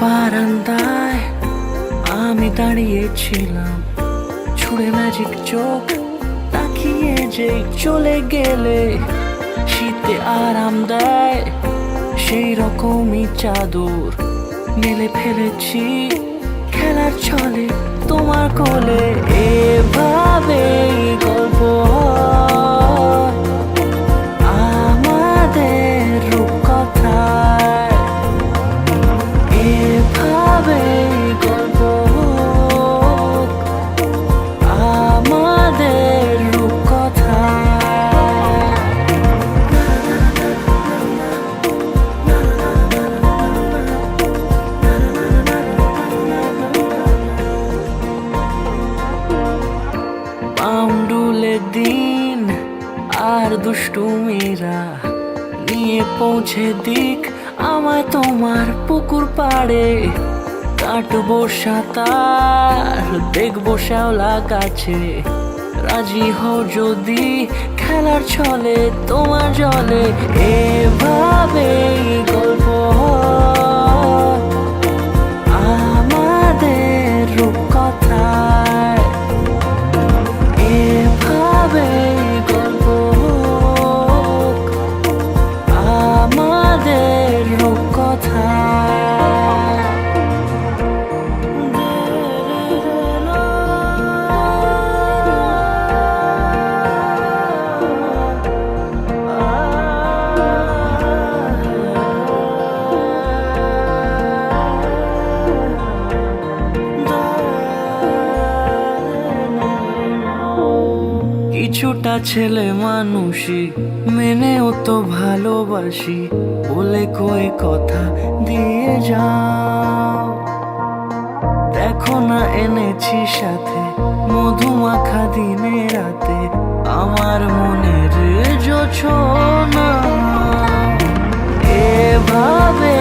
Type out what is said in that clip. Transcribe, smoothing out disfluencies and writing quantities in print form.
বারান্দায় আমি দাঁড়িয়েছিলাম, ছুঁড়ে ম্যাজিক চোখ তাকিয়ে যেই চলে গেলে, শীতে আরাম দেয় সেই রকমই চাদর মেলে ফেলেছি খেলার ছলে তোমার কোলে। এভাবে গল্প হয় আমাদের রূপকথায়, এভাবে গল্প হোক আমাদের রূপকথায়। পাউন্ডুলে দিন আর দুষ্টুমিরা নিয়ে পৌঁছে দিক আমায় তোমার পুকুর পাড়ে। কাটবো সাঁতার, দেখবো শ্যাওলা গাছে, রাজি হও যদি খেলার ছলে তোমার জলে। এভাবেই গল্প হয় আমাদের রূপকথায়, এভাবেই গল্প হোক আমাদের রূপকথায়। কিছুটা ছেলে মানুষই মেনেও তো ভালোবাসি, বলে কয়ে কথা দিয়ে যাও। দেখো না এনেছি সাথে মধুমাখা দিনে রাতে আমার মনের জোছনা। এভাবে